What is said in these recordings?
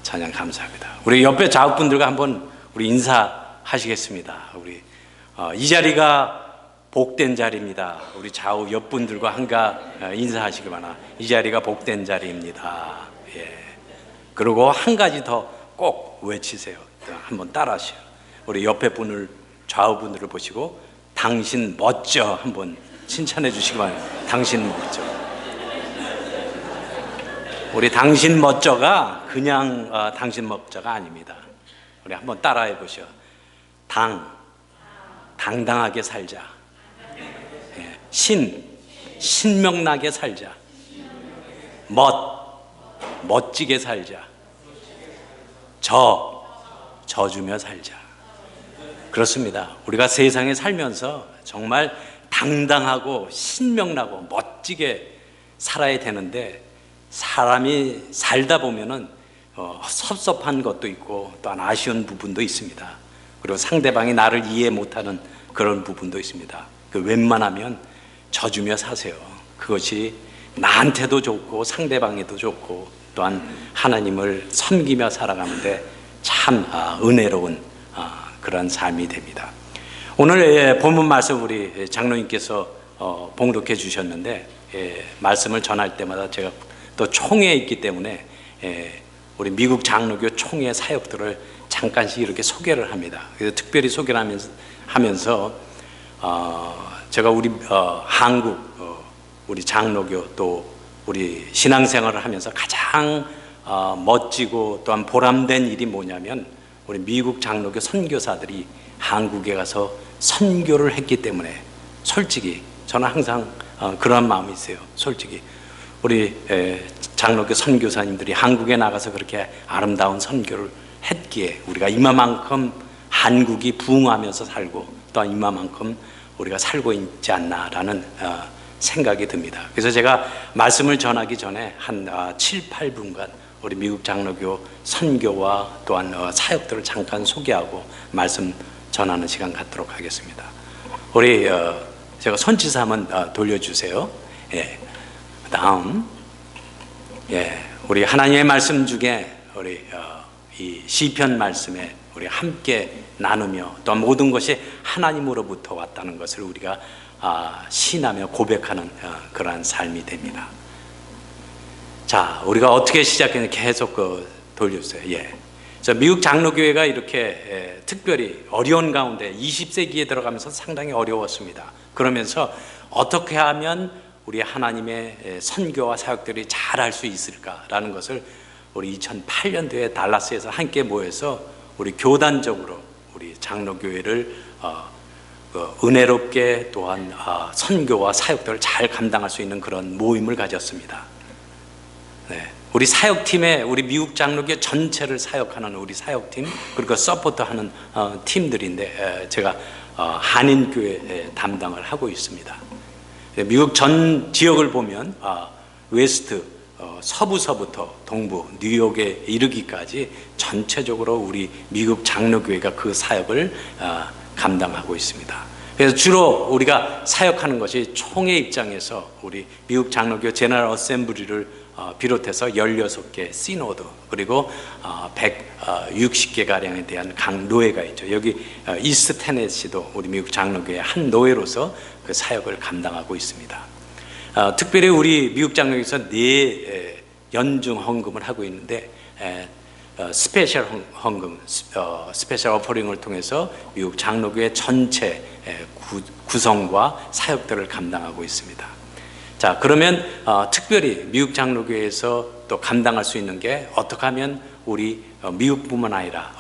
찬양 감사합니다. 우리 옆에 좌우분들과 한번 우리 인사하시겠습니다. 우리 이 자리가 복된 자리입니다. 우리 좌우 옆분들과 한가 인사하시기 바랍니다. 이 자리가 복된 자리입니다. 예. 그리고 한 가지 더 꼭 외치세요. 한번 따라하시오. 우리 옆에 분을 좌우분들을 보시고 당신 멋져 한번 칭찬해 주시기 바랍니다. 당신 멋져. 우리 당신 멋져가 그냥 당신 멋져가 아닙니다. 우리 한번 따라해 보시오. 당당하게 살자. 예. 신명나게 살자. 멋지게 살자. 져주며 살자. 그렇습니다. 우리가 세상에 살면서 정말 당당하고 신명나고 멋지게 살아야 되는데 사람이 살다 보면은 섭섭한 것도 있고 또한 아쉬운 부분도 있습니다. 그리고 상대방이 나를 이해 못하는 그런 부분도 있습니다. 웬만하면 져주며 사세요. 그것이 나한테도 좋고 상대방에도 좋고 또한 하나님을 섬기며 살아가는데 참 은혜로운 그런 삶이 됩니다. 오늘 본문 말씀 우리 장로님께서 봉독해 주셨는데 말씀을 전할 때마다 제가 또 총회에 있기 때문에 우리 미국 장로교 총회 사역들을 잠깐씩 이렇게 소개를 합니다. 그래서 특별히 소개를 하면서 제가 우리 한국 우리 장로교 또 우리 신앙생활을 하면서 가장 멋지고 또한 보람된 일이 뭐냐면 우리 미국 장로교 선교사들이 한국에 가서 선교를 했기 때문에 솔직히 저는 항상 그런 마음이 있어요. 솔직히 우리 장로교 선교사님들이 한국에 나가서 그렇게 아름다운 선교를 했기에 우리가 이만큼 한국이 부흥하면서 살고 또한 이만큼 우리가 살고 있지 않나라는 생각이 듭니다. 그래서 제가 말씀을 전하기 전에 한 7, 8분간 우리 미국 장로교 선교와 또한 사역들을 잠깐 소개하고 말씀 전하는 시간 갖도록 하겠습니다. 우리 제가 손짓 한번 돌려주세요. 예. 다음, 예, 우리 하나님의 말씀 중에 우리 이 시편 말씀에 우리 함께 나누며 또 모든 것이 하나님으로부터 왔다는 것을 우리가 신하며 고백하는 그러한 삶이 됩니다. 자, 우리가 어떻게 시작했는지 계속 돌려주세요. 예. 미국 장로교회가 이렇게 특별히 어려운 가운데 20세기에 들어가면서 상당히 어려웠습니다. 그러면서 어떻게 하면 우리 하나님의 선교와 사역들이 잘할 수 있을까라는 것을 우리 2008년도에 달라스에서 함께 모여서 우리 교단적으로 우리 장로교회를 은혜롭게 또한 선교와 사역들을 잘 감당할 수 있는 그런 모임을 가졌습니다. 네. 우리 사역팀에 우리 미국 장로교 전체를 사역하는 우리 사역팀 그리고 서포트하는 팀들인데 제가 한인교회 담당을 하고 있습니다. 미국 전 지역을 보면 웨스트 서부서부터 동부 뉴욕에 이르기까지 전체적으로 우리 미국 장로교회가 그 사역을 감당하고 있습니다. 그래서 주로 우리가 사역하는 것이 총회 입장에서 우리 미국 장로교 제너럴 어셈블리를 비롯해서 16개 시노드 그리고 160개가량에 대한 각 노회가 있죠. 여기 이스트 테네시도 우리 미국 장로교의 한 노회로서 그 사역을 감당하고 있습니다. 특별히 우리 미국 장로교에서 4 연중 헌금을 하고 있는데 스페셜 헌금, 스페셜 오퍼링을 통해서 미국 장로교회 전체 구성과 사역들을 감당하고 있습니다. 자, 그러면 특별히 미국 장로교회에서 또 감당할 수 있는 게 어떻게 하면 우리 미국뿐만 아니라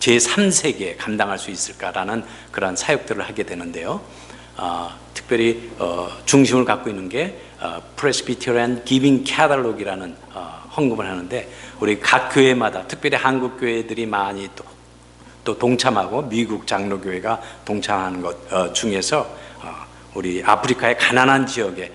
제3세계에 감당할 수 있을까라는 그런 사역들을 하게 되는데요. 특별히 중심을 갖고 있는 게 Presbyterian Giving Catalog이라는 헌금을 하는데 우리 각 교회마다 특별히 한국 교회들이 많이 또 동참하고 미국 장로교회가 동참하는 것 중에서 우리 아프리카의 가난한 지역에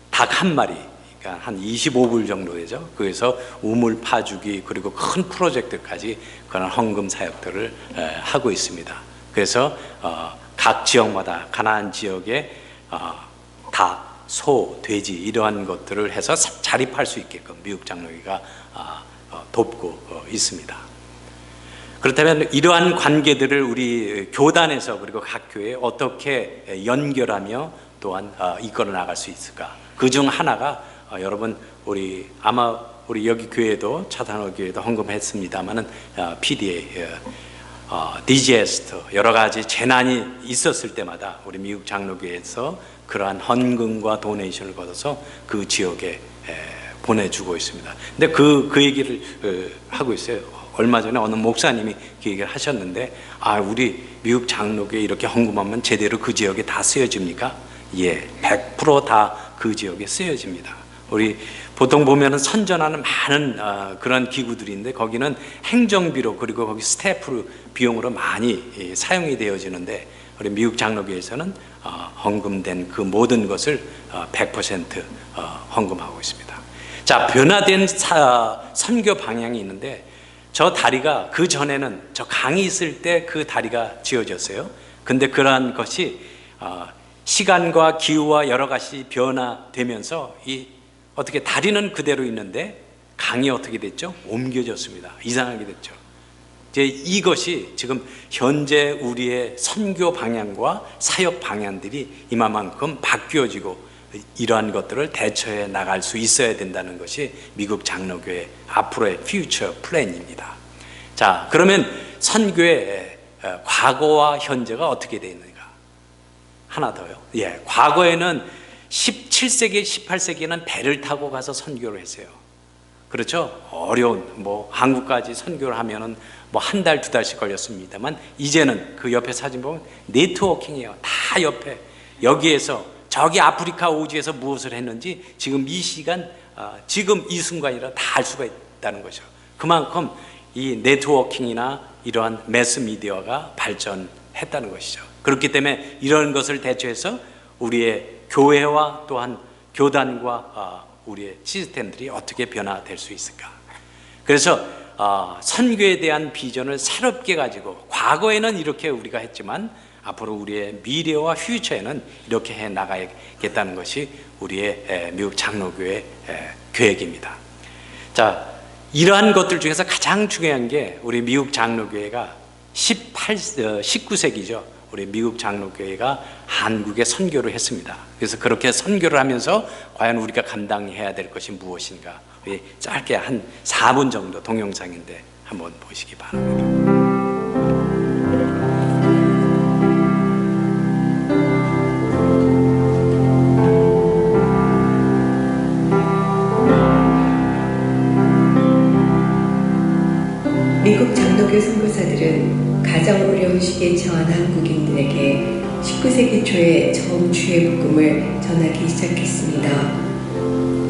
닭 한 마리, 그러니까 한 25불 정도 되죠. 그래서 우물 파주기 그리고 큰 프로젝트까지 그런 헌금 사역들을 하고 있습니다. 그래서 각 지역마다 가난한 지역에 닭, 소, 돼지 이러한 것들을 해서 자립할 수 있게끔 미국 장로교회가 돕고 있습니다. 그렇다면 이러한 관계들을 우리 교단에서 그리고 각 교회에 어떻게 연결하며 또한 이끌어 나갈 수 있을까? 그중 하나가 여러분 아마 우리 여기 교회도 차단호 교회도 헌금했습니다만은 PDA, 디제스트 여러 가지 재난이 있었을 때마다 우리 미국 장로교회에서 그러한 헌금과 도네이션을 받아서 그 지역에 보내주고 있습니다. 근데 그 얘기를 하고 있어요. 얼마 전에 어느 목사님이 그 얘기를 하셨는데, 우리 미국 장로교회 이렇게 헌금하면 제대로 그 지역에 다 쓰여집니까? 예, 100% 다 그 지역에 쓰여집니다. 우리 보통 보면은 선전하는 많은 그런 기구들인데 거기는 행정비로 그리고 거기 스태프 비용으로 많이 사용이 되어지는데 우리 미국 장로교회에서는 헌금된 그 모든 것을 100% 헌금하고 있습니다. 자, 변화된 선교 방향이 있는데 저 다리가 그 전에는 저 강이 있을 때 그 다리가 지어졌어요. 근데 그러한 것이 시간과 기후와 여러 가지 변화되면서 어떻게 다리는 그대로 있는데 강이 어떻게 됐죠? 옮겨졌습니다. 이상하게 됐죠. 이제 이것이 지금 현재 우리의 선교 방향과 사역 방향들이 이만큼 바뀌어지고 이러한 것들을 대처해 나갈 수 있어야 된다는 것이 미국 장로교회 앞으로의 퓨처 플랜입니다. 자, 그러면 선교의 과거와 현재가 어떻게 되어 있는가? 하나 더요. 예, 과거에는 17세기, 18세기에는 배를 타고 가서 선교를 했어요. 그렇죠? 어려운, 한국까지 선교를 하면은 한 달, 두 달씩 걸렸습니다만, 이제는 그 옆에 사진 보면 네트워킹이에요. 다 옆에. 여기에서, 저기 아프리카 오지에서 무엇을 했는지 지금 이 시간, 지금 이 순간이라 다 알 수가 있다는 거죠. 그만큼 이 네트워킹이나 이러한 매스미디어가 발전했다는 것이죠. 그렇기 때문에 이런 것을 대처해서 우리의 교회와 또한 교단과 우리의 시스템들이 어떻게 변화될 수 있을까? 그래서 선교에 대한 비전을 새롭게 가지고 과거에는 이렇게 우리가 했지만 앞으로 우리의 미래와 퓨처에는 이렇게 해 나가야겠다는 것이 우리의 미국 장로교회 계획입니다. 자, 이러한 것들 중에서 가장 중요한 게 우리 미국 장로교회가 19세기죠. 우리 미국 장로교회가 한국에 선교를 했습니다. 그래서 그렇게 선교를 하면서 과연 우리가 감당해야 될 것이 무엇인가? 짧게 한 4분 정도 동영상인데 한번 보시기 바랍니다. 미국 장로교 선교사들은 가장 어려운 시기에 처한 한국인들에게 19세기 초에 처음 주의 복음을 전하기 시작했습니다.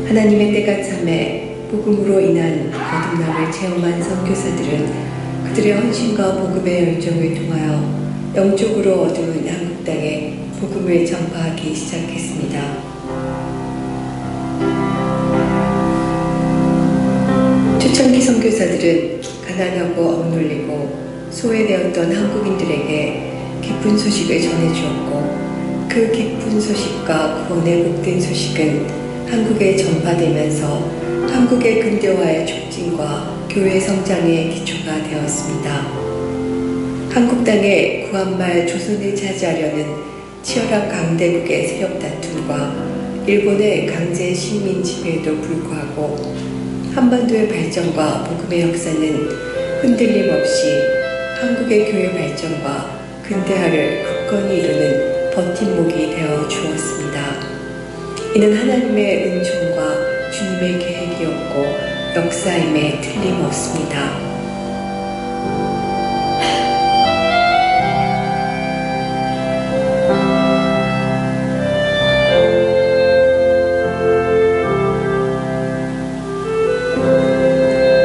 하나님의 때가 참에 복음으로 인한 거듭남을 체험한 선교사들은 그들의 헌신과 복음의 열정을 통하여 영적으로 어두운 한국 땅에 복음을 전파하기 시작했습니다. 초창기 선교사들은 가난하고 억눌리고 소외되었던 한국인들에게 기쁜 소식을 전해주었고 그 기쁜 소식과 구원의 복된 소식은 한국에 전파되면서 한국의 근대화의 촉진과 교회 성장의 기초가 되었습니다. 한국 땅에 구한말 조선을 차지하려는 치열한 강대국의 세력 다툼과 일본의 강제 식민 지배에도 불구하고 한반도의 발전과 복음의 역사는 흔들림 없이 한국의 교회 발전과 근대화를 굳건히 이루는 버팀목이 되어 주었습니다. 이는 하나님의 은총과 주님의 계획이었고 역사임에 틀림없습니다.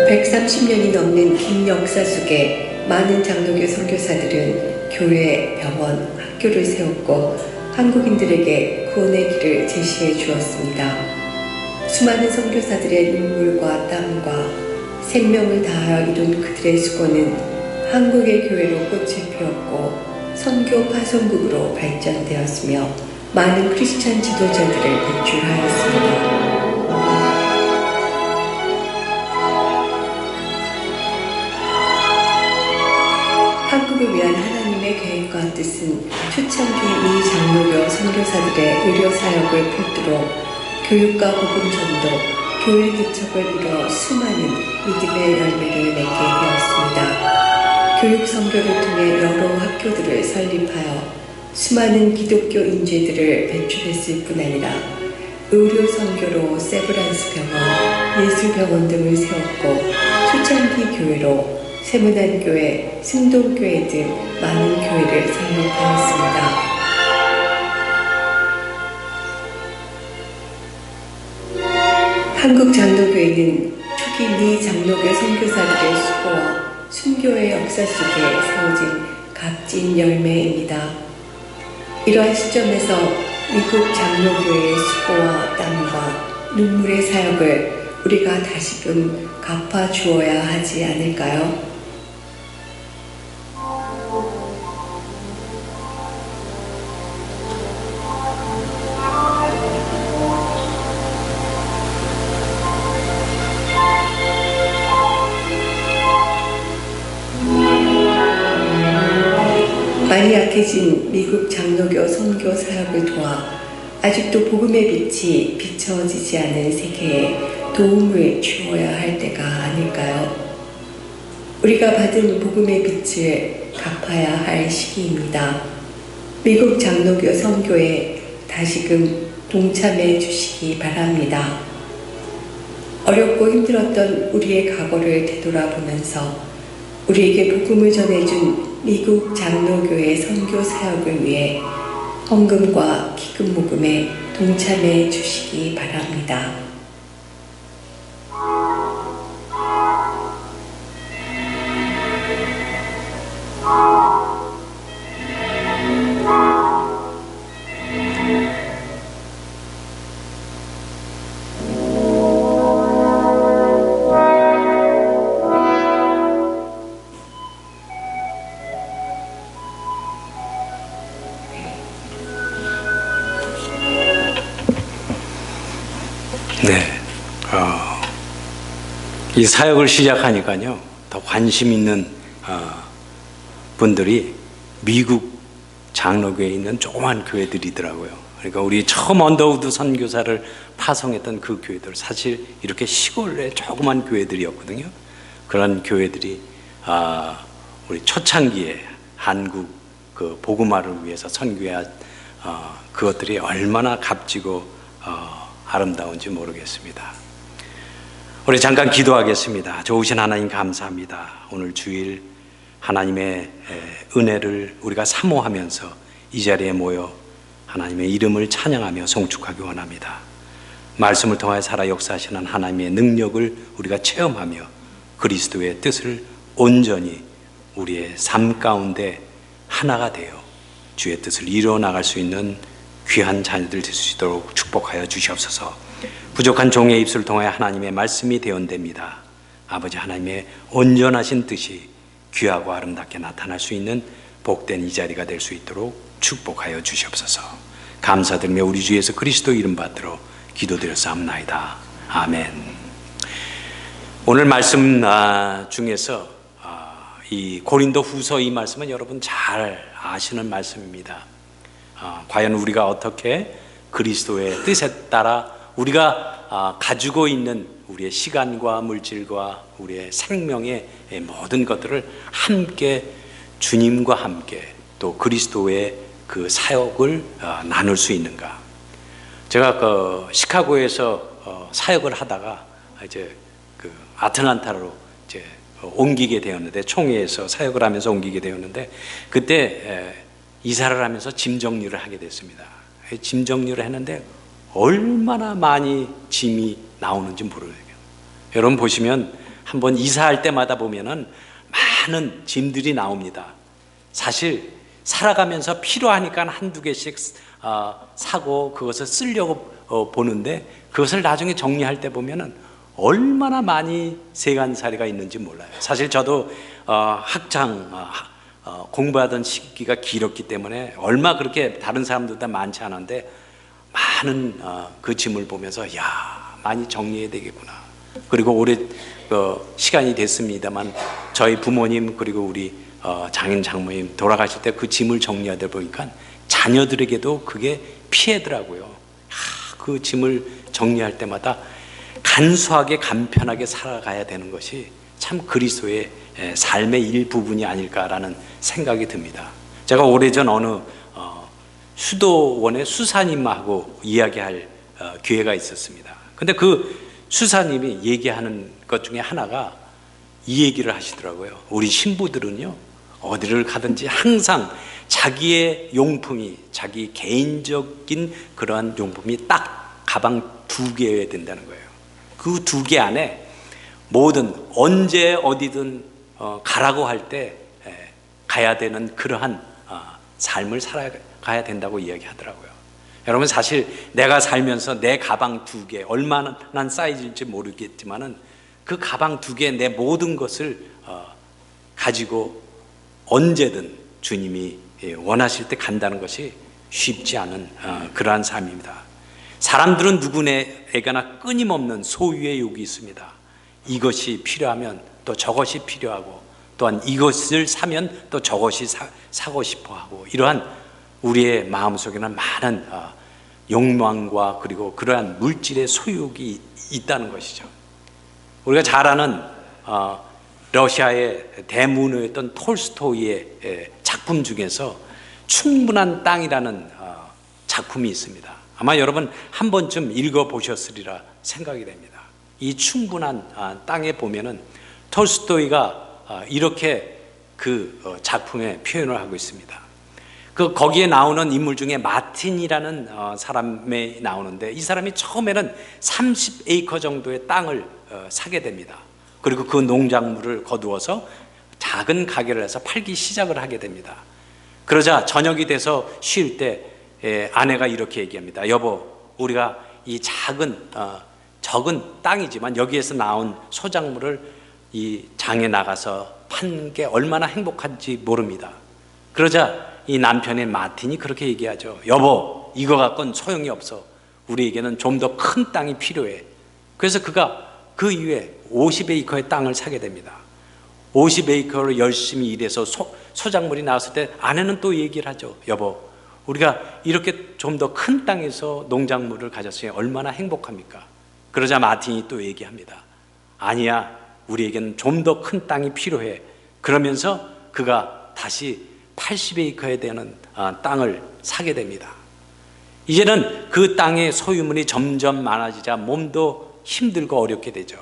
(130년이) 넘는 긴 역사 속에 많은 장로교 선교사들은 교회, 병원, 학교를 세웠고 한국인들에게 구원의 길을 제시해 주었습니다. 수많은 선교사들의 눈물과 땀과 생명을 다하여 이룬 그들의 수고는 한국의 교회로 꽃을 피웠고 선교 파송국으로 발전되었으며 많은 크리스찬 지도자들을 배출하였습니다. 한국을 위한 하나님의 계획과 뜻은 초창기 미 장로교 선교사들의 의료 사역을 포트로 교육과 복음 전도, 교회 개척을 이뤄 수많은 믿음의 열매를 맺게 되었습니다. 교육 선교를 통해 여러 학교들을 설립하여 수많은 기독교 인재들을 배출했을 뿐 아니라 의료 선교로 세브란스 병원, 예수병원 등을 세웠고 초창기 교회로 세문안교회, 승동교회 등 많은 교회를 설립하였습니다. 한국 장로교회는 초기 미 장로교 선교사들의 수고와 순교의 역사 속에 세워진 값진 열매입니다. 이러한 시점에서 미국 장로교회의 수고와 땀과 눈물의 사역을 우리가 다시금 갚아주어야 하지 않을까요? 많이 약해진 미국 장로교 선교 사역을 도와 아직도 복음의 빛이 비춰지지 않은 세계에 도움을 주어야 할 때가 아닐까요? 우리가 받은 복음의 빛을 갚아야 할 시기입니다. 미국 장로교 선교에 다시금 동참해 주시기 바랍니다. 어렵고 힘들었던 우리의 과거를 되돌아보면서 우리에게 복음을 전해준 미국 장로교회 선교 사역을 위해 헌금과 기금 모금에 동참해 주시기 바랍니다. 네, 이 사역을 시작하니까요, 더 관심 있는 분들이 미국 장로교회에 있는 조그만 교회들이더라고요. 그러니까 우리 처음 언더우드 선교사를 파송했던 그 교회들, 사실 이렇게 시골의 조그만 교회들이었거든요. 그런 교회들이 우리 초창기에 한국 그 복음화를 위해서 선교한 그것들이 얼마나 값지고 아름다운지 모르겠습니다. 우리 잠깐 기도하겠습니다. 좋으신 하나님 감사합니다. 오늘 주일 하나님의 은혜를 우리가 사모하면서 이 자리에 모여 하나님의 이름을 찬양하며 송축하기 원합니다. 말씀을 통하여 살아 역사하시는 하나님의 능력을 우리가 체험하며 그리스도의 뜻을 온전히 우리의 삶 가운데 하나가 되어 주의 뜻을 이루어 나갈 수 있는 귀한 자녀들 될 수 있도록 축복하여 주시옵소서. 부족한 종의 입술을 통하여 하나님의 말씀이 대언됩니다. 아버지 하나님의 온전하신 뜻이 귀하고 아름답게 나타날 수 있는 복된 이 자리가 될 수 있도록 축복하여 주시옵소서. 감사드리며 우리 주 예수 그리스도 이름 받들어 기도드렸사옵나이다. 아멘. 오늘 말씀 중에서 이 고린도 후서 이 말씀은 여러분 잘 아시는 말씀입니다. 과연 우리가 어떻게 그리스도의 뜻에 따라 우리가 가지고 있는 우리의 시간과 물질과 우리의 생명의 모든 것들을 함께 주님과 함께 또 그리스도의 그 사역을 나눌 수 있는가. 제가 그 시카고에서 사역을 하다가 이제 그 아틀란타로 이제 옮기게 되었는데, 총회에서 사역을 하면서 옮기게 되었는데, 그때 이사를 하면서 짐 정리를 하게 됐습니다. 짐 정리를 했는데 얼마나 많이 짐이 나오는지 모르겠어요. 여러분 보시면 한번 이사할 때마다 보면은 많은 짐들이 나옵니다. 사실 살아가면서 필요하니까 한두 개씩 사고 그것을 쓰려고 보는데, 그것을 나중에 정리할 때 보면은 얼마나 많이 세간살이가 있는지 몰라요. 사실 저도 학창 공부하던 시기가 길었기 때문에 얼마 그렇게 다른 사람들보다 많지 않은데, 많은 그 짐을 보면서 야, 많이 정리해야 되겠구나. 그리고 올해 시간이 됐습니다만 저희 부모님 그리고 우리 장인 장모님 돌아가실 때 그 짐을 정리하다 보니까 자녀들에게도 그게 피해더라고요. 그 짐을 정리할 때마다 간소하게 간편하게 살아가야 되는 것이 참 그리스도의 삶의 일부분이 아닐까라는 생각이 듭니다. 제가 오래전 어느 수도원의 수사님하고 이야기할 기회가 있었습니다. 근데 그 수사님이 얘기하는 것 중에 하나가 이 얘기를 하시더라고요. 우리 신부들은요, 어디를 가든지 항상 자기의 용품이, 자기 개인적인 그러한 용품이 딱 가방 2개여야 된다는 거예요. 그 2개 안에 뭐든 언제 어디든 가라고 할 때 가야 되는 그러한 삶을 살아가야 된다고 이야기하더라고요. 여러분, 사실 내가 살면서 내 가방 2개, 얼마나 사이즈일지 모르겠지만은 그 가방 2개 내 모든 것을 가지고 언제든 주님이 원하실 때 간다는 것이 쉽지 않은 그러한 삶입니다. 사람들은 누구에게나 끊임없는 소유의 욕이 있습니다. 이것이 필요하면 또 저것이 필요하고, 또한 이것을 사면 또 저것이 사고 싶어하고, 이러한 우리의 마음속에는 많은 욕망과 그리고 그러한 물질의 소유욕이 있다는 것이죠. 우리가 잘 아는 러시아의 대문호였던 톨스토이의 작품 중에서 충분한 땅이라는 작품이 있습니다. 아마 여러분 한 번쯤 읽어보셨으리라 생각이 됩니다. 이 충분한 땅에 보면은 톨스토이가 이렇게 그 작품에 표현을 하고 있습니다. 거기에 나오는 인물 중에 마틴이라는 사람이 나오는데, 이 사람이 처음에는 30에이커 정도의 땅을 사게 됩니다. 그리고 그 농작물을 거두어서 작은 가게를 해서 팔기 시작을 하게 됩니다. 그러자 저녁이 돼서 쉴 때 아내가 이렇게 얘기합니다. 여보, 우리가 이 적은 땅이지만 여기에서 나온 소작물을 이 장에 나가서 판 게 얼마나 행복한지 모릅니다. 그러자 이 남편인 마틴이 그렇게 얘기하죠. 여보, 이거 갖고는 소용이 없어. 우리에게는 좀 더 큰 땅이 필요해. 그래서 그가 그 이후에 50에이커의 땅을 사게 됩니다. 50에이커로 열심히 일해서 소작물이 나왔을 때 아내는 또 얘기를 하죠. 여보, 우리가 이렇게 좀 더 큰 땅에서 농작물을 가졌으니 얼마나 행복합니까? 그러자 마틴이 또 얘기합니다. 아니야, 우리에게는 좀 더 큰 땅이 필요해. 그러면서 그가 다시 80에이커에 되는 땅을 사게 됩니다. 이제는 그 땅의 소유물이 점점 많아지자 몸도 힘들고 어렵게 되죠.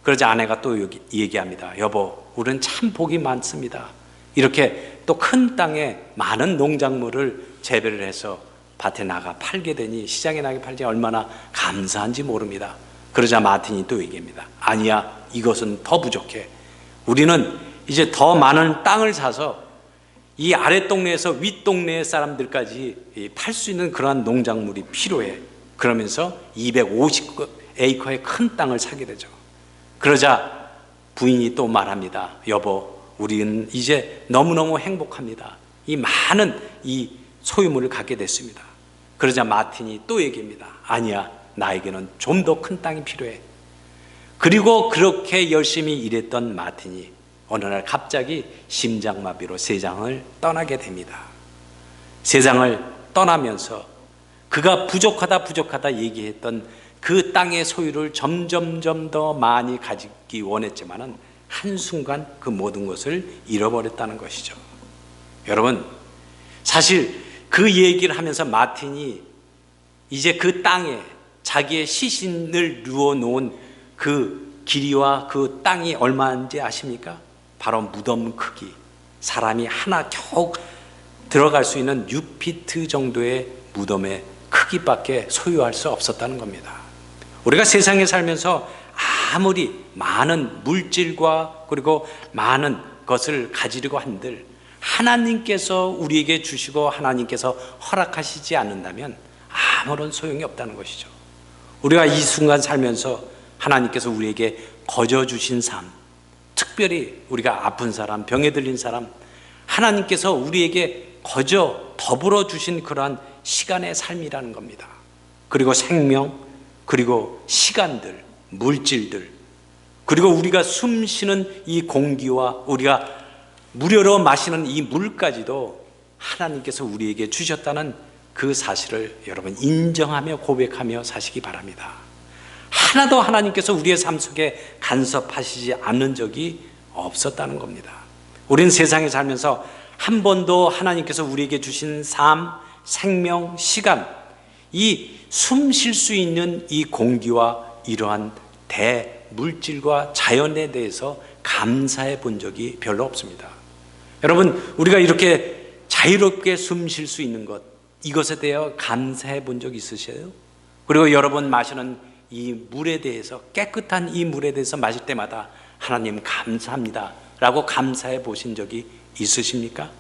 그러자 아내가 또 얘기합니다. 여보, 우리는 참 복이 많습니다. 이렇게 또 큰 땅에 많은 농작물을 재배를 해서 밭에 나가 팔게 되니, 시장에 나가 팔지 얼마나 감사한지 모릅니다. 그러자 마틴이 또 얘기합니다. 아니야, 이것은 더 부족해. 우리는 이제 더 많은 땅을 사서 이 아랫동네에서 윗동네 사람들까지 팔 수 있는 그러한 농작물이 필요해. 그러면서 250에이커의 큰 땅을 사게 되죠. 그러자 부인이 또 말합니다. 여보, 우리는 이제 너무너무 행복합니다. 이 많은 이 소유물을 갖게 됐습니다. 그러자 마틴이 또 얘기합니다. 아니야, 나에게는 좀 더 큰 땅이 필요해. 그리고 그렇게 열심히 일했던 마틴이 어느 날 갑자기 심장마비로 세상을 떠나게 됩니다. 세상을 떠나면서 그가 부족하다 얘기했던 그 땅의 소유를 점점 더 많이 가지기 원했지만은 한순간 그 모든 것을 잃어버렸다는 것이죠. 여러분, 사실 그 얘기를 하면서 마틴이 이제 그 땅에 자기의 시신을 누워놓은 그 길이와 그 땅이 얼마인지 아십니까? 바로 무덤 크기, 사람이 하나 겨우 들어갈 수 있는 6피트 정도의 무덤의 크기밖에 소유할 수 없었다는 겁니다. 우리가 세상에 살면서 아무리 많은 물질과 그리고 많은 것을 가지려고 한들 하나님께서 우리에게 주시고 하나님께서 허락하시지 않는다면 아무런 소용이 없다는 것이죠. 우리가 이 순간 살면서 하나님께서 우리에게 거저 주신 삶, 특별히 우리가 아픈 사람, 병에 들린 사람, 하나님께서 우리에게 거저 더불어 주신 그러한 시간의 삶이라는 겁니다. 그리고 생명, 그리고 시간들, 물질들, 그리고 우리가 숨 쉬는 이 공기와 우리가 무료로 마시는 이 물까지도 하나님께서 우리에게 주셨다는 그 사실을 여러분 인정하며 고백하며 사시기 바랍니다. 하나도 하나님께서 우리의 삶 속에 간섭하시지 않는 적이 없었다는 겁니다. 우리는 세상에 살면서 한 번도 하나님께서 우리에게 주신 삶, 생명, 시간, 이 숨 쉴 수 있는 이 공기와 이러한 대물질과 자연에 대해서 감사해 본 적이 별로 없습니다. 여러분, 우리가 이렇게 자유롭게 숨 쉴 수 있는 것, 이것에 대해 감사해 본 적 있으세요? 그리고 여러분 마시는 이 물에 대해서, 깨끗한 이 물에 대해서 마실 때마다 하나님 감사합니다 라고 감사해 보신 적이 있으십니까?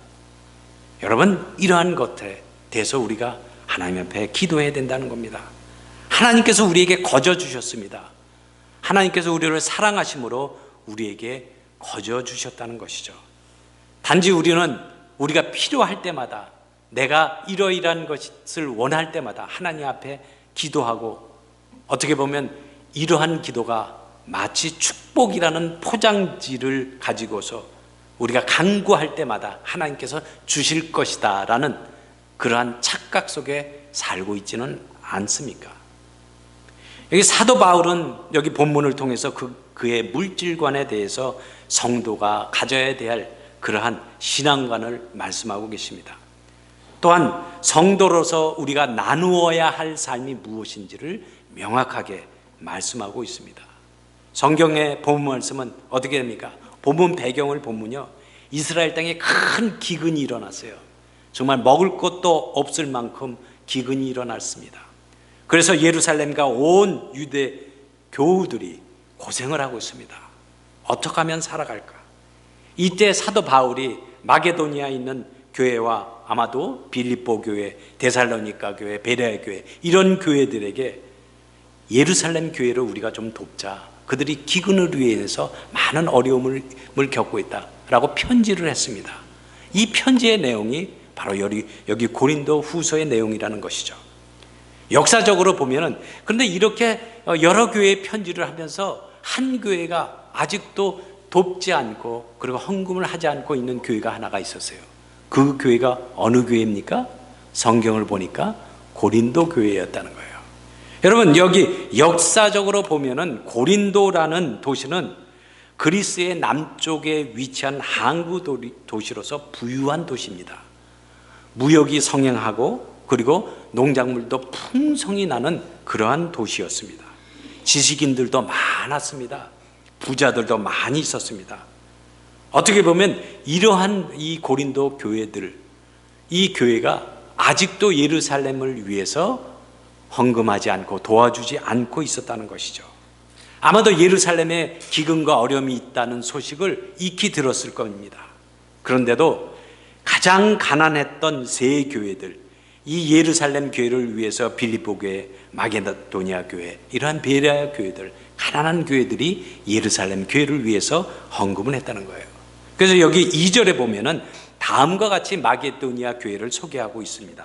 여러분, 이러한 것에 대해서 우리가 하나님 앞에 기도해야 된다는 겁니다. 하나님께서 우리에게 거저 주셨습니다. 하나님께서 우리를 사랑하심으로 우리에게 거저 주셨다는 것이죠. 단지 우리는 우리가 필요할 때마다, 내가 이러이러한 것을 원할 때마다 하나님 앞에 기도하고, 어떻게 보면 이러한 기도가 마치 축복이라는 포장지를 가지고서 우리가 간구할 때마다 하나님께서 주실 것이다 라는 그러한 착각 속에 살고 있지는 않습니까? 여기 사도 바울은 여기 본문을 통해서 그의 물질관에 대해서 성도가 가져야 될 그러한 신앙관을 말씀하고 계십니다. 또한 성도로서 우리가 나누어야 할 삶이 무엇인지를 명확하게 말씀하고 있습니다. 성경의 본문 말씀은 어떻게 됩니까? 본문 배경을 보면요, 이스라엘 땅에 큰 기근이 일어났어요. 정말 먹을 것도 없을 만큼 기근이 일어났습니다. 그래서 예루살렘과 온 유대 교우들이 고생을 하고 있습니다. 어떻게 하면 살아갈까? 이때 사도 바울이 마게도니아에 있는 교회와 아마도 빌립보 교회, 데살로니가 교회, 베레아 교회, 이런 교회들에게 예루살렘 교회를 우리가 좀 돕자, 그들이 기근을 위해서 많은 어려움을 겪고 있다라고 편지를 했습니다. 이 편지의 내용이 바로 여기 고린도 후서의 내용이라는 것이죠. 역사적으로 보면은, 그런데 이렇게 여러 교회에 편지를 하면서 한 교회가 아직도 돕지 않고 그리고 헌금을 하지 않고 있는 교회가 하나가 있었어요. 그 교회가 어느 교회입니까? 성경을 보니까 고린도 교회였다는 거예요. 여러분, 여기 역사적으로 보면은 고린도라는 도시는 그리스의 남쪽에 위치한 항구 도시로서 부유한 도시입니다. 무역이 성행하고 그리고 농작물도 풍성이 나는 그러한 도시였습니다. 지식인들도 많았습니다. 부자들도 많이 있었습니다. 어떻게 보면 이러한 이 고린도 교회들, 이 교회가 아직도 예루살렘을 위해서 헌금하지 않고 도와주지 않고 있었다는 것이죠. 아마도 예루살렘에 기근과 어려움이 있다는 소식을 익히 들었을 겁니다. 그런데도 가장 가난했던 세 교회들, 이 예루살렘 교회를 위해서 빌립보 교회, 마게도니아 교회, 이러한 베레아 교회들, 가난한 교회들이 예루살렘 교회를 위해서 헌금을 했다는 거예요. 그래서 여기 2절에 보면은 다음과 같이 마게도니아 교회를 소개하고 있습니다.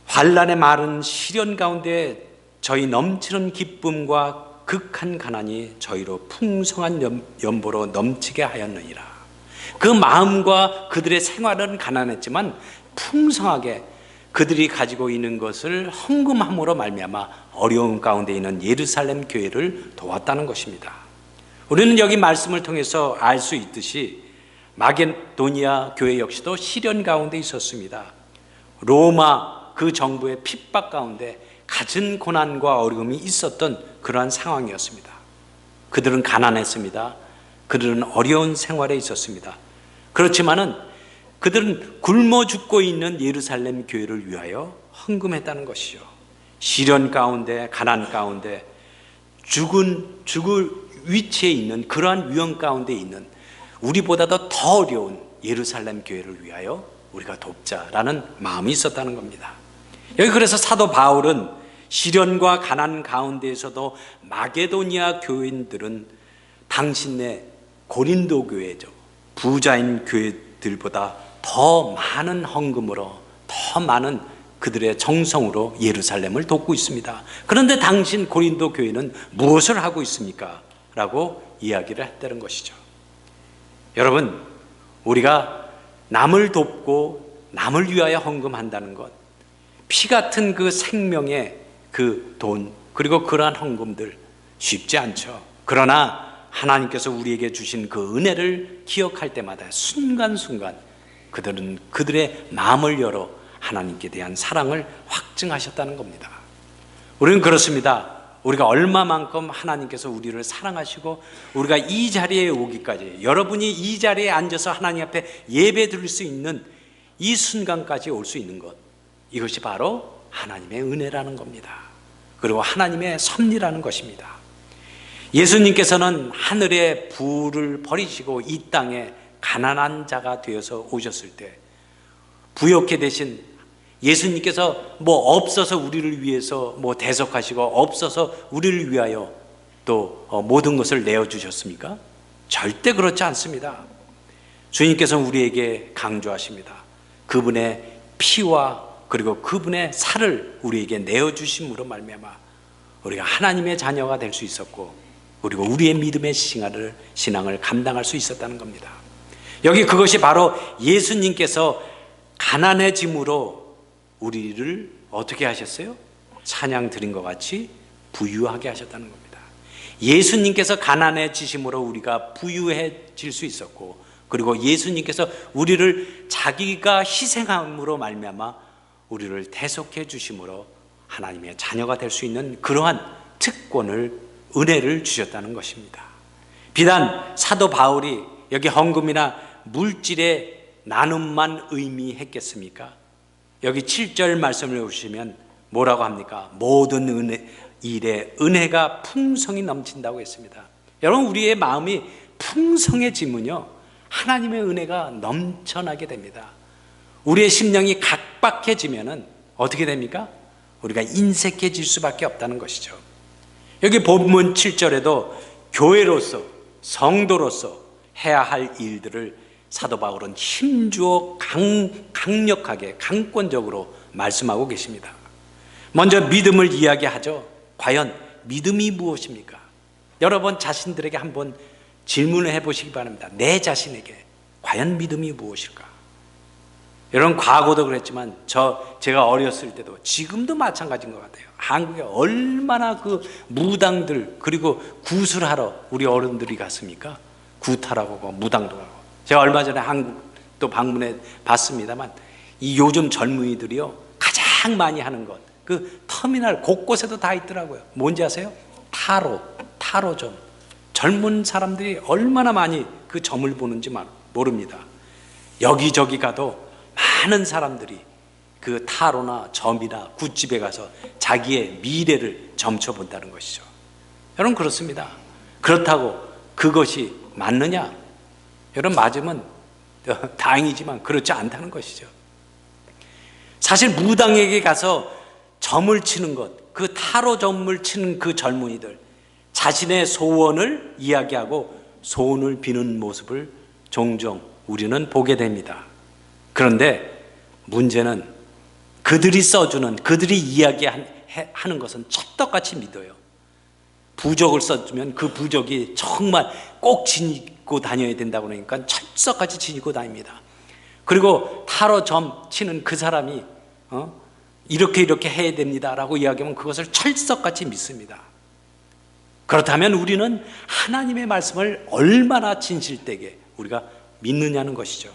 환난의 마른 시련 가운데 저희 넘치는 기쁨과 극한 가난이 저희로 풍성한 연보로 넘치게 하였느니라. 그 마음과 그들의 생활은 가난했지만 풍성하게 그들이 가지고 있는 것을 헌금함으로 말미암아 어려움 가운데 있는 예루살렘 교회를 도왔다는 것입니다. 우리는 여기 말씀을 통해서 알 수 있듯이 마게도니아 교회 역시도 시련 가운데 있었습니다. 로마 그 정부의 핍박 가운데 갖은 고난과 어려움이 있었던 그러한 상황이었습니다. 그들은 가난했습니다. 그들은 어려운 생활에 있었습니다. 그렇지만은 그들은 굶어 죽고 있는 예루살렘 교회를 위하여 헌금했다는 것이죠. 시련 가운데, 가난 가운데, 죽을 위치에 있는 그러한 위험 가운데 있는 우리보다도 더 어려운 예루살렘 교회를 위하여 우리가 돕자라는 마음이 있었다는 겁니다. 여기 그래서 사도 바울은 시련과 가난 가운데에서도 마게도니아 교인들은 당신네 고린도 교회죠, 부자인 교회들보다 더 많은 헌금으로, 더 많은 그들의 정성으로 예루살렘을 돕고 있습니다. 그런데 당신 고린도 교회는 무엇을 하고 있습니까? 라고 이야기를 했다는 것이죠. 여러분, 우리가 남을 돕고 남을 위하여 헌금한다는 것, 피 같은 그 생명의 그 돈, 그리고 그러한 헌금들 쉽지 않죠. 그러나 하나님께서 우리에게 주신 그 은혜를 기억할 때마다 순간순간 그들은 그들의 마음을 열어 하나님께 대한 사랑을 확증하셨다는 겁니다. 우리는 그렇습니다. 우리가 얼마만큼 하나님께서 우리를 사랑하시고 우리가 이 자리에 오기까지, 여러분이 이 자리에 앉아서 하나님 앞에 예배 드릴 수 있는 이 순간까지 올 수 있는 것, 이것이 바로 하나님의 은혜라는 겁니다. 그리고 하나님의 섭리라는 것입니다. 예수님께서는 하늘의 부를 버리시고 이 땅에 가난한 자가 되어서 오셨을 때 부욕해 되신 예수님께서 없어서 우리를 위해서 대속하시고 없어서 우리를 위하여 또 모든 것을 내어주셨습니까? 절대 그렇지 않습니다. 주님께서는 우리에게 강조하십니다. 그분의 피와 그리고 그분의 살을 우리에게 내어주심으로 말미암아 우리가 하나님의 자녀가 될 수 있었고, 그리고 우리의 믿음의 신앙을 감당할 수 있었다는 겁니다. 여기 그것이 바로 예수님께서 가난해짐으로 우리를 어떻게 하셨어요? 찬양 드린 것 같이 부유하게 하셨다는 겁니다. 예수님께서 가난해지심으로 우리가 부유해질 수 있었고, 그리고 예수님께서 우리를 자기가 희생함으로 말미암아 우리를 대속해 주심으로 하나님의 자녀가 될 수 있는 그러한 특권을, 은혜를 주셨다는 것입니다. 비단 사도 바울이 여기 헌금이나 물질의 나눔만 의미했겠습니까? 여기 7절 말씀을 보시면 뭐라고 합니까? 모든 일에 은혜가 풍성히 넘친다고 했습니다. 여러분, 우리의 마음이 풍성해지면요, 하나님의 은혜가 넘쳐나게 됩니다. 우리의 심령이 각박해지면은 어떻게 됩니까? 우리가 인색해질 수밖에 없다는 것이죠. 여기 본문 7절에도 교회로서, 성도로서 해야 할 일들을 사도 바울은 힘주어 강력하게, 강권적으로 말씀하고 계십니다. 먼저 믿음을 이야기하죠. 과연 믿음이 무엇입니까? 여러분 자신들에게 한번 질문을 해보시기 바랍니다. 내 자신에게 과연 믿음이 무엇일까? 여러분, 과거도 그랬지만 제가 어렸을 때도 지금도 마찬가지인 것 같아요. 한국에 얼마나 그 무당들, 그리고 구슬하러 우리 어른들이 갔습니까? 구타라고 하고 무당도 가고. 제가 얼마 전에 한국도 방문해 봤습니다만, 이 요즘 젊은이들이요 가장 많이 하는 것, 그 터미널 곳곳에도 다 있더라고요. 뭔지 아세요? 타로점. 젊은 사람들이 얼마나 많이 그 점을 보는지 모릅니다. 여기저기 가도 많은 사람들이 그 타로나 점이나 굿집에 가서 자기의 미래를 점쳐본다는 것이죠. 여러분, 그렇습니다. 그렇다고 그것이 맞느냐? 여러분, 맞으면 다행이지만 그렇지 않다는 것이죠. 사실 무당에게 가서 점을 치는 것, 그 타로 점을 치는 그 젊은이들, 자신의 소원을 이야기하고 소원을 비는 모습을 종종 우리는 보게 됩니다. 그런데 문제는 그들이 써주는, 그들이 이야기하는 것은 찰떡같이 믿어요. 부적을 써주면 그 부적이 정말 꼭 지니고 다녀야 된다고 그러니까 찰떡같이 지니고 다닙니다. 그리고 타로 점 치는 그 사람이 이렇게 해야 됩니다라고 이야기하면 그것을 찰떡같이 믿습니다. 그렇다면 우리는 하나님의 말씀을 얼마나 진실되게 우리가 믿느냐는 것이죠.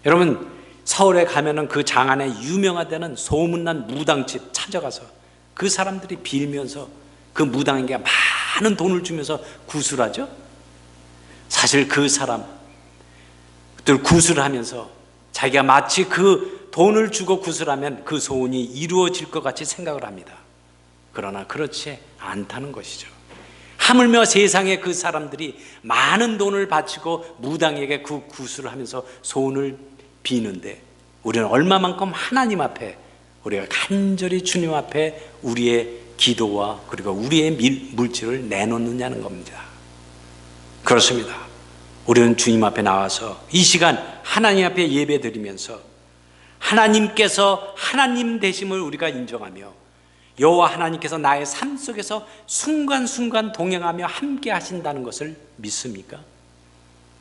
여러분, 서울에 가면은 그 장안에 유명하다는 소문난 무당집 찾아가서 그 사람들이 빌면서 그 무당에게 많은 돈을 주면서 구슬하죠. 사실 그 사람들 구슬을 하면서 자기가 마치 그 돈을 주고 구슬하면 그 소원이 이루어질 것 같이 생각을 합니다. 그러나 그렇지 않다는 것이죠. 하물며 세상에 그 사람들이 많은 돈을 바치고 무당에게 그 구슬을 하면서 소원을 비는데, 우리는 얼마만큼 하나님 앞에 우리가 간절히 주님 앞에 우리의 기도와 그리고 우리의 물질을 내놓느냐는 겁니다. 그렇습니다. 우리는 주님 앞에 나와서 이 시간 하나님 앞에 예배 드리면서 하나님께서 하나님 되심을 우리가 인정하며 여호와 하나님께서 나의 삶 속에서 순간순간 동행하며 함께 하신다는 것을 믿습니까?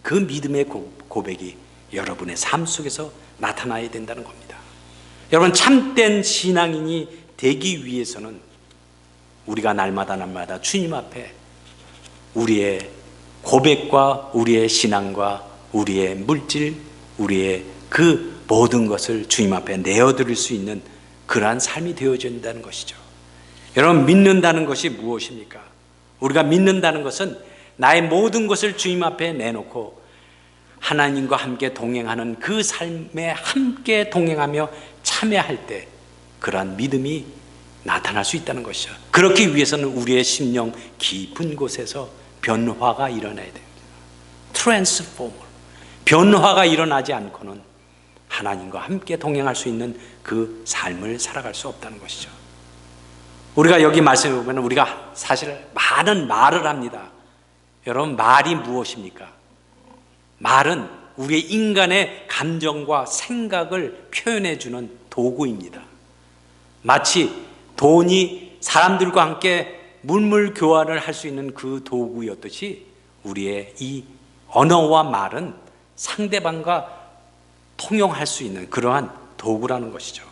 그 믿음의 고백이 여러분의 삶 속에서 나타나야 된다는 겁니다. 여러분, 참된 신앙인이 되기 위해서는 우리가 날마다 주님 앞에 우리의 고백과 우리의 신앙과 우리의 물질, 우리의 그 모든 것을 주님 앞에 내어드릴 수 있는 그러한 삶이 되어져야 된다는 것이죠. 여러분, 믿는다는 것이 무엇입니까? 우리가 믿는다는 것은 나의 모든 것을 주님 앞에 내놓고 하나님과 함께 동행하는 그 삶에 함께 동행하며 참여할 때 그러한 믿음이 나타날 수 있다는 것이죠. 그렇기 위해서는 우리의 심령 깊은 곳에서 변화가 일어나야 됩니다. 트랜스포머, 변화가 일어나지 않고는 하나님과 함께 동행할 수 있는 그 삶을 살아갈 수 없다는 것이죠. 우리가 여기 말씀해 보면 우리가 사실 많은 말을 합니다. 여러분, 말이 무엇입니까? 말은 우리의 인간의 감정과 생각을 표현해 주는 도구입니다. 마치 돈이 사람들과 함께 물물 교환을 할 수 있는 그 도구였듯이 우리의 이 언어와 말은 상대방과 통용할 수 있는 그러한 도구라는 것이죠.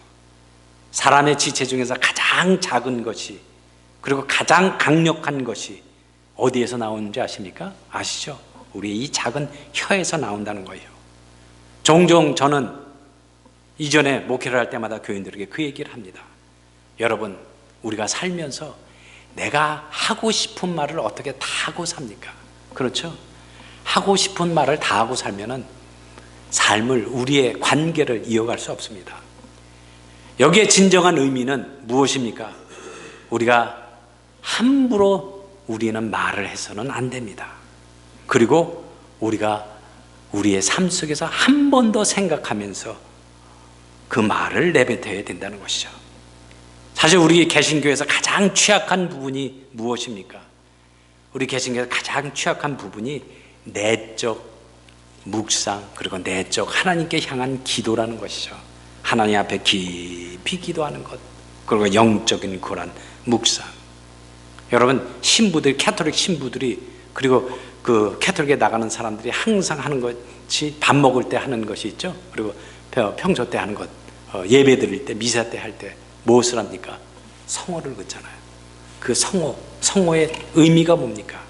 사람의 지체 중에서 가장 작은 것이, 그리고 가장 강력한 것이 어디에서 나오는지 아십니까? 아시죠? 우리의 이 작은 혀에서 나온다는 거예요. 종종 저는 이전에 목회를 할 때마다 교인들에게 그 얘기를 합니다. 여러분, 우리가 살면서 내가 하고 싶은 말을 어떻게 다 하고 삽니까? 그렇죠? 하고 싶은 말을 다 하고 살면은 삶을, 우리의 관계를 이어갈 수 없습니다. 여기에 진정한 의미는 무엇입니까? 우리가 함부로 우리는 말을 해서는 안 됩니다. 그리고 우리가 우리의 삶 속에서 한 번 더 생각하면서 그 말을 내뱉어야 된다는 것이죠. 사실 우리 개신교에서 가장 취약한 부분이 무엇입니까? 우리 개신교에서 가장 취약한 부분이 내적 묵상, 그리고 내적 하나님께 향한 기도라는 것이죠. 하나님 앞에 깊이 기도하는 것, 그리고 영적인 그런 묵상. 여러분, 신부들, 캐톨릭 신부들이, 그리고 그 캐톨릭에 나가는 사람들이 항상 하는 것이 밥 먹을 때 하는 것이 있죠. 그리고 평소 때 하는 것, 예배 드릴 때, 미사 때 할 때 무엇을 합니까? 성호를 긋잖아요. 그 성호의 의미가 뭡니까?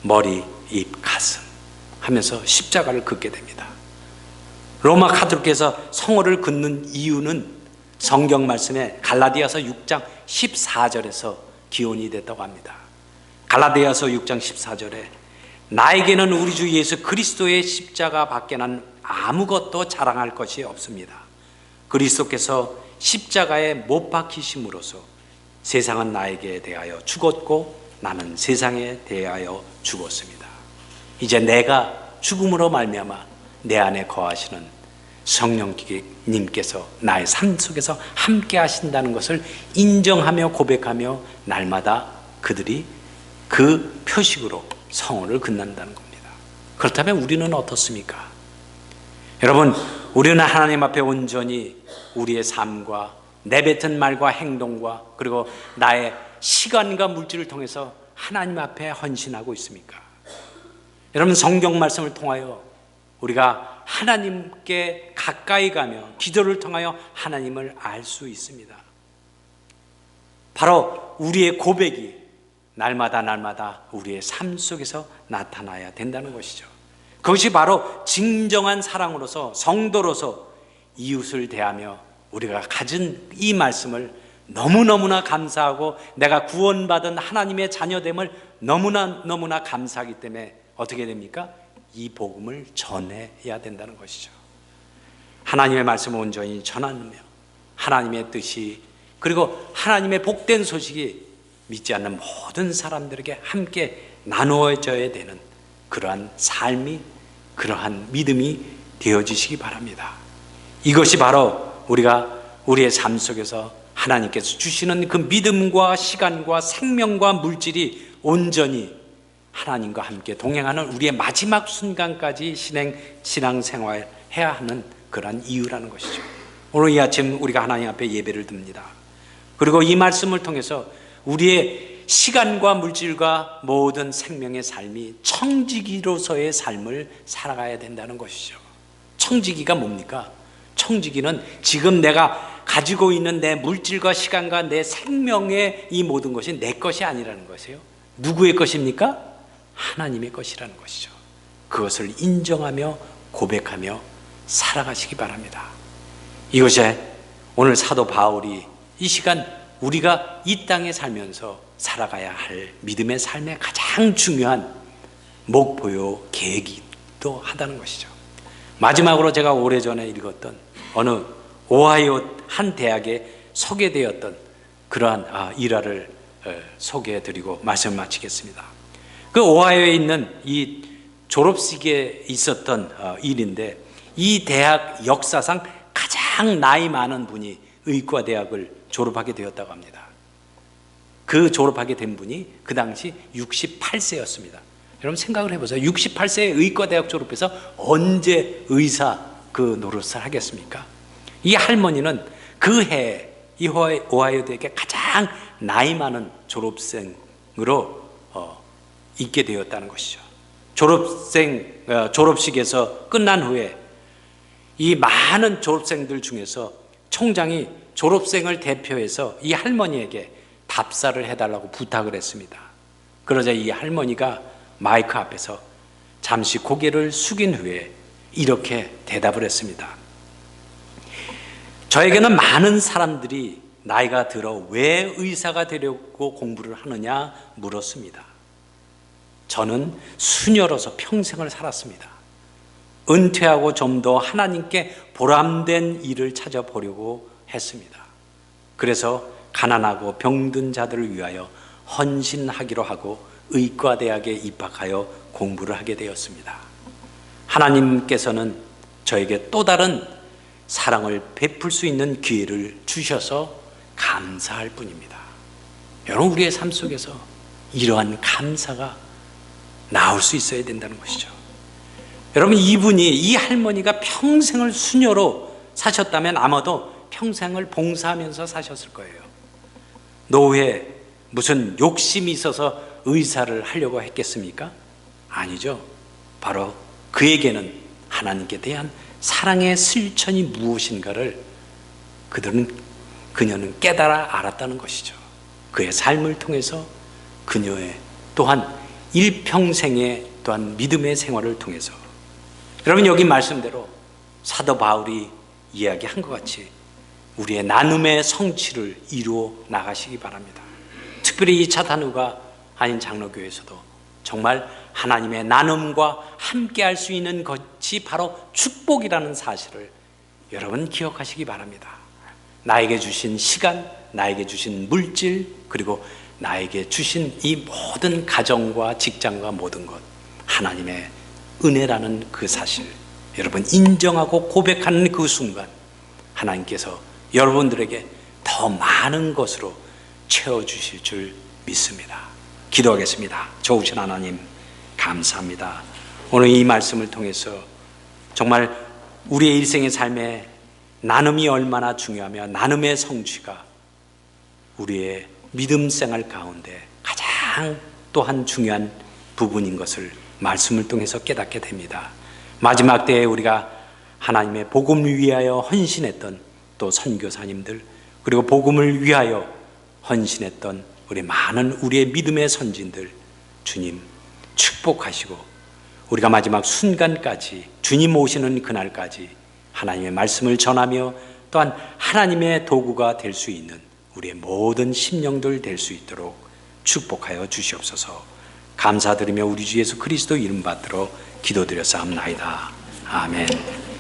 머리, 입, 가슴 하면서 십자가를 긋게 됩니다. 로마 카톨릭에서 성호를 긋는 이유는 성경 말씀에 갈라디아서 6장 14절에서 기원이 됐다고 합니다. 갈라디아서 6장 14절에 나에게는 우리 주 예수 그리스도의 십자가 밖에는 아무것도 자랑할 것이 없습니다. 그리스도께서 십자가에 못 박히심으로써 세상은 나에게 대하여 죽었고 나는 세상에 대하여 죽었습니다. 이제 내가 죽음으로 말미암아 내 안에 거하시는 성령님께서 나의 삶 속에서 함께 하신다는 것을 인정하며 고백하며 날마다 그들이 그 표식으로 성호를 긋는다는 겁니다. 그렇다면 우리는 어떻습니까? 여러분, 우리는 하나님 앞에 온전히 우리의 삶과 내뱉은 말과 행동과 그리고 나의 시간과 물질을 통해서 하나님 앞에 헌신하고 있습니까? 여러분, 성경 말씀을 통하여 우리가 하나님께 가까이 가며 기도를 통하여 하나님을 알 수 있습니다. 바로 우리의 고백이 날마다 우리의 삶 속에서 나타나야 된다는 것이죠. 그것이 바로 진정한 사랑으로서, 성도로서 이웃을 대하며 우리가 가진 이 말씀을 너무나 감사하고 내가 구원받은 하나님의 자녀됨을 너무나 감사하기 때문에 어떻게 됩니까? 이 복음을 전해야 된다는 것이죠. 하나님의 말씀을 온전히 전하며 하나님의 뜻이, 그리고 하나님의 복된 소식이 믿지 않는 모든 사람들에게 함께 나누어져야 되는 그러한 삶이, 그러한 믿음이 되어지시기 바랍니다. 이것이 바로 우리가 우리의 삶 속에서 하나님께서 주시는 그 믿음과 시간과 생명과 물질이 온전히 하나님과 함께 동행하는 우리의 마지막 순간까지 신앙생활 해야 하는 그러한 이유라는 것이죠. 오늘 이 아침 우리가 하나님 앞에 예배를 드립니다. 그리고 이 말씀을 통해서 우리의 시간과 물질과 모든 생명의 삶이 청지기로서의 삶을 살아가야 된다는 것이죠. 청지기가 뭡니까? 청지기는 지금 내가 가지고 있는 내 물질과 시간과 내 생명의 이 모든 것이 내 것이 아니라는 것이에요. 누구의 것입니까? 하나님의 것이라는 것이죠. 그것을 인정하며 고백하며 살아가시기 바랍니다. 이것이 오늘 사도 바울이 이 시간 우리가 이 땅에 살면서 살아가야 할 믿음의 삶의 가장 중요한 목표요 계기도 하다는 것이죠. 마지막으로 제가 오래전에 읽었던 어느 오하이오 한 대학에 소개되었던 그러한 일화를 소개해드리고 말씀을 마치겠습니다. 그 오하이오에 있는 이 졸업식에 있었던 일인데, 이 대학 역사상 가장 나이 많은 분이 의과대학을 졸업하게 되었다고 합니다. 그 졸업하게 된 분이 그 당시 68세였습니다. 여러분 생각을 해보세요. 68세에 의과대학 졸업해서 언제 의사 그 노릇을 하겠습니까? 이 할머니는 그 해에 이 오하이오 대학에 가장 나이 많은 졸업생으로 있게 되었다는 것이죠. 졸업식에서 끝난 후에 이 많은 졸업생들 중에서 총장이 졸업생을 대표해서 이 할머니에게 답사를 해달라고 부탁을 했습니다. 그러자 이 할머니가 마이크 앞에서 잠시 고개를 숙인 후에 이렇게 대답을 했습니다. 저에게는 많은 사람들이 나이가 들어 왜 의사가 되려고 공부를 하느냐 물었습니다. 저는 수녀로서 평생을 살았습니다. 은퇴하고 좀 더 하나님께 보람된 일을 찾아보려고 했습니다. 그래서 가난하고 병든 자들을 위하여 헌신하기로 하고 의과대학에 입학하여 공부를 하게 되었습니다. 하나님께서는 저에게 또 다른 사랑을 베풀 수 있는 기회를 주셔서 감사할 뿐입니다. 여러분, 우리의 삶 속에서 이러한 감사가 나올 수 있어야 된다는 것이죠. 여러분, 이 할머니가 평생을 수녀로 사셨다면 아마도 평생을 봉사하면서 사셨을 거예요. 노후에 무슨 욕심이 있어서 의사를 하려고 했겠습니까? 아니죠. 바로 그에게는 하나님께 대한 사랑의 실천이 무엇인가를 그녀는 깨달아 알았다는 것이죠. 그의 삶을 통해서 그녀의 또한 일평생의 또한 믿음의 생활을 통해서, 여러분 여기 말씀대로 사도 바울이 이야기한 것 같이 우리의 나눔의 성취를 이루어 나가시기 바랍니다. 특별히 이 차단우가 아닌 장로교에서도 정말 하나님의 나눔과 함께 할 수 있는 것이 바로 축복이라는 사실을 여러분 기억하시기 바랍니다. 나에게 주신 시간, 나에게 주신 물질, 그리고 나에게 주신 이 모든 가정과 직장과 모든 것, 하나님의 은혜라는 그 사실, 여러분 인정하고 고백하는 그 순간 하나님께서 여러분들에게 더 많은 것으로 채워주실 줄 믿습니다. 기도하겠습니다. 좋으신 하나님, 감사합니다. 오늘 이 말씀을 통해서 정말 우리의 일생의 삶에 나눔이 얼마나 중요하며 나눔의 성취가 우리의 믿음 생활 가운데 가장 또한 중요한 부분인 것을 말씀을 통해서 깨닫게 됩니다. 마지막 때에 우리가 하나님의 복음을 위하여 헌신했던 또 선교사님들, 그리고 복음을 위하여 헌신했던 우리 많은 우리의 믿음의 선진들, 주님 축복하시고 우리가 마지막 순간까지 주님 오시는 그날까지 하나님의 말씀을 전하며 또한 하나님의 도구가 될 수 있는 우리의 모든 심령들 될 수 있도록 축복하여 주시옵소서. 감사드리며 우리 주 예수 그리스도 이름 받들어 기도드렸사옵나이다. 아멘.